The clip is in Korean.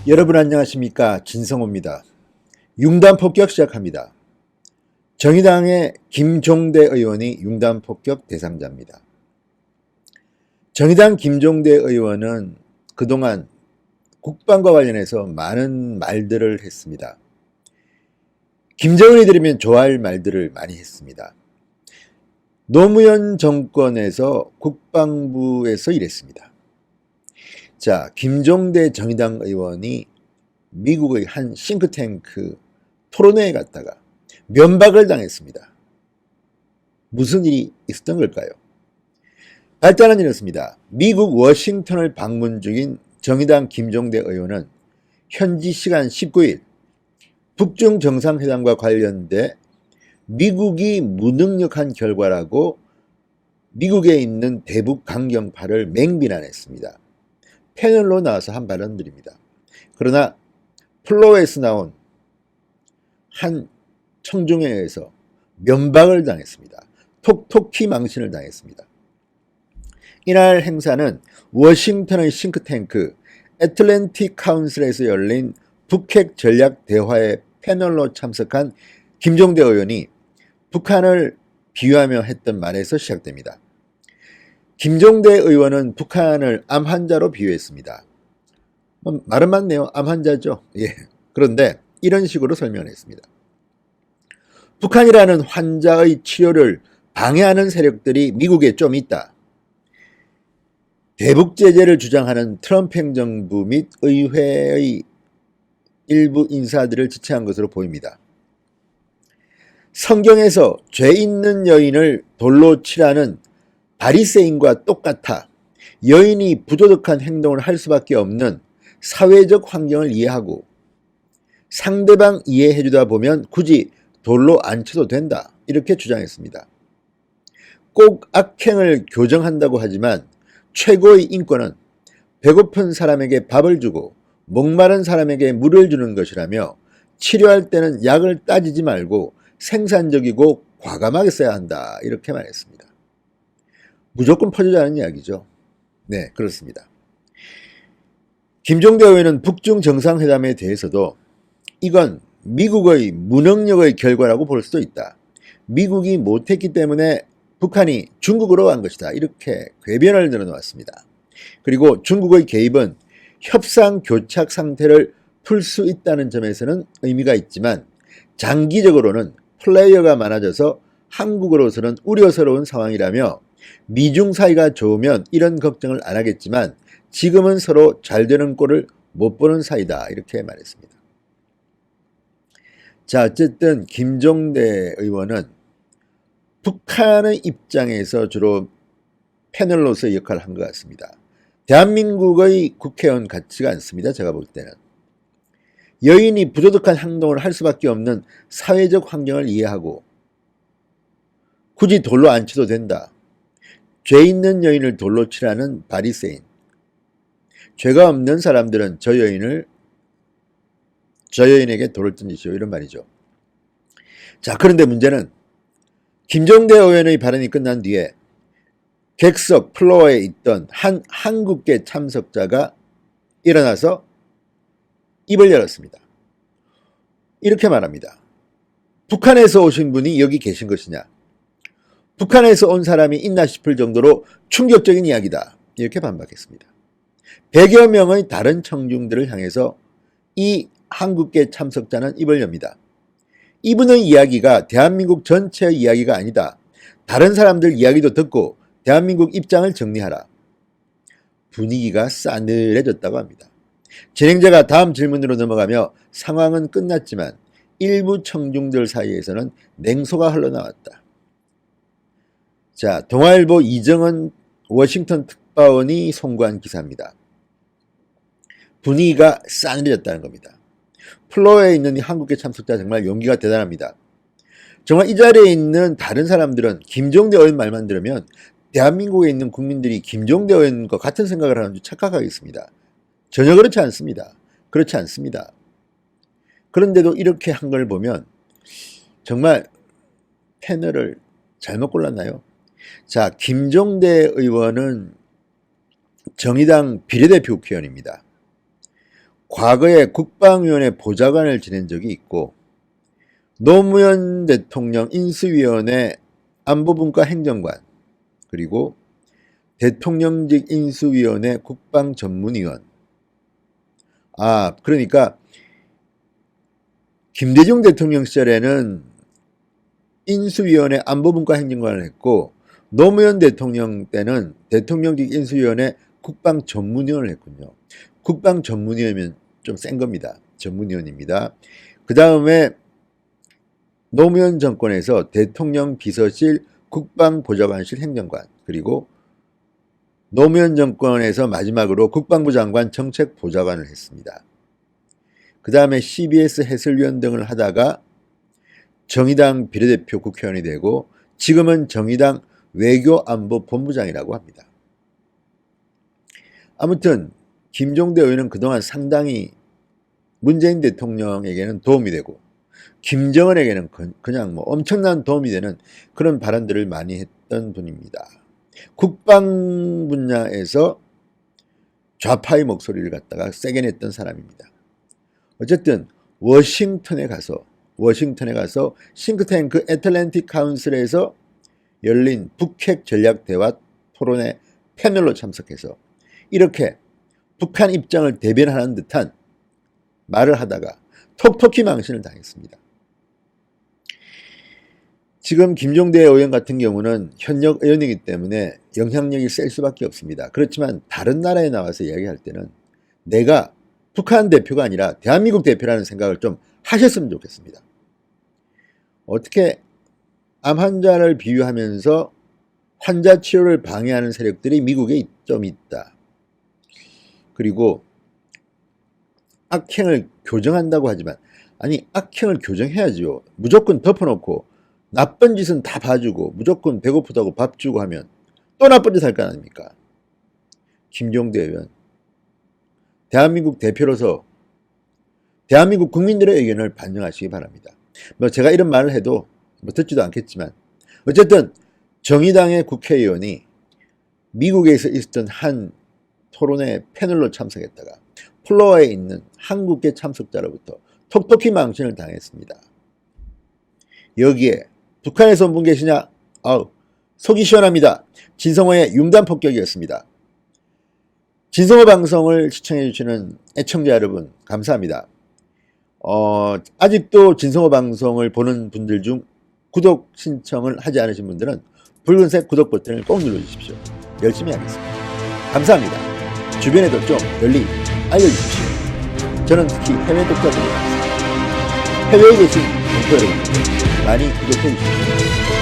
여러분 안녕하십니까? 진성호입니다. 융단 폭격 시작합니다. 정의당의 김종대 의원이 융단 폭격 대상자입니다. 정의당 김종대 의원은 그동안 국방과 관련해서 많은 말들을 했습니다. 김정은이 들으면 좋아할 말들을 많이 했습니다. 노무현 정권에서 국방부에서 일했습니다. 자, 김종대 정의당 의원이 미국의 한 싱크탱크 토론회에 갔다가 면박을 당했습니다. 무슨 일이 있었던 걸까요? 발단은 이렇습니다. 미국 워싱턴을 방문 중인 정의당 김종대 의원은 현지 시간 19일 북중 정상회담과 관련돼 미국이 무능력한 결과라고 미국에 있는 대북 강경파를 맹비난했습니다. 패널로 나와서 한 발언들입니다. 그러나 플로어에서 나온 한 청중에 의해서 면박을 당했습니다. 톡톡히 망신을 당했습니다. 이날 행사는 워싱턴의 싱크탱크 애틀랜틱 카운슬에서 열린 북핵 전략 대화에 패널로 참석한 김종대 의원이 북한을 비유하며 했던 말에서 시작됩니다. 김종대 의원은 북한을 암 환자로 비유했습니다. 말은 맞네요. 암 환자죠. 예. 그런데 이런 식으로 설명을 했습니다. 북한이라는 환자의 치료를 방해하는 세력들이 미국에 좀 있다. 대북 제재를 주장하는 트럼프 행정부 및 의회의 일부 인사들을 지칭한 것으로 보입니다. 성경에서 죄 있는 여인을 돌로 치라는 바리새인과 똑같아 여인이 부도덕한 행동을 할 수밖에 없는 사회적 환경을 이해하고 상대방 이해해주다 보면 굳이 돌로 안 쳐도 된다. 이렇게 주장했습니다. 꼭 악행을 교정한다고 하지만 최고의 인권은 배고픈 사람에게 밥을 주고 목마른 사람에게 물을 주는 것이라며 치료할 때는 약을 따지지 말고 생산적이고 과감하게 써야 한다. 이렇게 말했습니다. 무조건 퍼주자는 이야기죠. 네, 그렇습니다. 김종대 의원은 북중 정상회담에 대해서도 이건 미국의 무능력의 결과라고 볼 수도 있다. 미국이 못했기 때문에 북한이 중국으로 간 것이다. 이렇게 궤변을 늘어놓았습니다. 그리고 중국의 개입은 협상 교착 상태를 풀 수 있다는 점에서는 의미가 있지만 장기적으로는 플레이어가 많아져서 한국으로서는 우려스러운 상황이라며 미중 사이가 좋으면 이런 걱정을 안 하겠지만 지금은 서로 잘 되는 꼴을 못 보는 사이다. 이렇게 말했습니다. 자, 어쨌든 김종대 의원은 북한의 입장에서 주로 패널로서의 역할을 한 것 같습니다. 대한민국의 국회의원 같지가 않습니다. 제가 볼 때는. 여인이 부도덕한 행동을 할 수밖에 없는 사회적 환경을 이해하고 굳이 돌로 안 쳐도 된다. 죄 있는 여인을 돌로 치라는 바리새인. 죄가 없는 사람들은 저 여인에게 돌을 던지시오. 이런 말이죠. 자, 그런데 문제는 김종대 의원의 발언이 끝난 뒤에 객석 플로어에 있던 한 한국계 참석자가 일어나서 입을 열었습니다. 이렇게 말합니다. 북한에서 오신 분이 여기 계신 것이냐? 북한에서 온 사람이 있나 싶을 정도로 충격적인 이야기다. 이렇게 반박했습니다. 100여 명의 다른 청중들을 향해서 이 한국계 참석자는 입을 엽니다. 이분의 이야기가 대한민국 전체의 이야기가 아니다. 다른 사람들 이야기도 듣고 대한민국 입장을 정리하라. 분위기가 싸늘해졌다고 합니다. 진행자가 다음 질문으로 넘어가며 상황은 끝났지만 일부 청중들 사이에서는 냉소가 흘러나왔다. 자, 동아일보 이정은 워싱턴 특파원이 송고한 기사입니다. 분위기가 싸늘해졌다는 겁니다. 플로어에 있는 이 한국계 참석자 정말 용기가 대단합니다. 정말 이 자리에 있는 다른 사람들은 김종대 의원 말만 들으면 대한민국에 있는 국민들이 김종대 의원과 같은 생각을 하는 줄 착각하겠습니다. 전혀 그렇지 않습니다. 그렇지 않습니다. 그런데도 이렇게 한 걸 보면 정말 패널을 잘못 골랐나요? 자, 김종대 의원은 정의당 비례대표 국회의원입니다. 과거에 국방위원회 보좌관을 지낸 적이 있고 노무현 대통령 인수위원회 안보분과 행정관, 그리고 대통령직 인수위원회 국방전문위원. 그러니까 김대중 대통령 시절에는 인수위원회 안보분과 행정관을 했고 노무현 대통령 때는 대통령직 인수위원회 국방전문위원을 했군요. 국방전문위원이면 좀 센 겁니다. 전문위원입니다. 그 다음에 노무현 정권에서 대통령 비서실 국방보좌관실 행정관, 그리고 노무현 정권에서 마지막으로 국방부 장관 정책보좌관을 했습니다. 그 다음에 CBS 해설위원 등을 하다가 정의당 비례대표 국회의원이 되고 지금은 정의당 외교안보본부장이라고 합니다. 아무튼 김종대 의원은 그동안 상당히 문재인 대통령에게는 도움이 되고 김정은에게는 그냥 엄청난 도움이 되는 그런 발언들을 많이 했던 분입니다. 국방 분야에서 좌파의 목소리를 갖다가 세게 냈던 사람입니다. 어쨌든 워싱턴에 가서 싱크탱크 애틀랜틱 카운슬에서 열린 북핵 전략 대화 토론회 패널로 참석해서 이렇게 북한 입장을 대변하는 듯한 말을 하다가 톡톡히 망신을 당했습니다. 지금 김종대 의원 같은 경우는 현역 의원이기 때문에 영향력이 셀 수밖에 없습니다. 그렇지만 다른 나라에 나와서 이야기할 때는 내가 북한 대표가 아니라 대한민국 대표라는 생각을 좀 하셨으면 좋겠습니다. 어떻게 암 환자를 비유하면서 환자 치료를 방해하는 세력들이 미국에 좀 있다. 그리고 악행을 교정한다고 하지만 악행을 교정해야죠. 무조건 덮어놓고 나쁜 짓은 다 봐주고 무조건 배고프다고 밥 주고 하면 또 나쁜 짓 할 거 아닙니까? 김종대 의원, 대한민국 대표로서 대한민국 국민들의 의견을 반영하시기 바랍니다. 제가 이런 말을 해도 듣지도 않겠지만 어쨌든 정의당의 국회의원이 미국에서 있었던 한 토론회 패널로 참석했다가 플로어에 있는 한국계 참석자로부터 톡톡히 망신을 당했습니다. 여기에 북한에서 온 분 계시냐? 속이 시원합니다. 진성호의 융단 폭격이었습니다. 진성호 방송을 시청해 주시는 애청자 여러분 감사합니다. 아직도 진성호 방송을 보는 분들 중 구독 신청을 하지 않으신 분들은 붉은색 구독 버튼을 꼭 눌러주십시오. 열심히 하겠습니다. 감사합니다. 주변에도 좀 널리 알려주십시오. 저는 특히 해외 독자들이 많습니다. 해외에 계신 동포 여러분 많이 구독해 주십시오.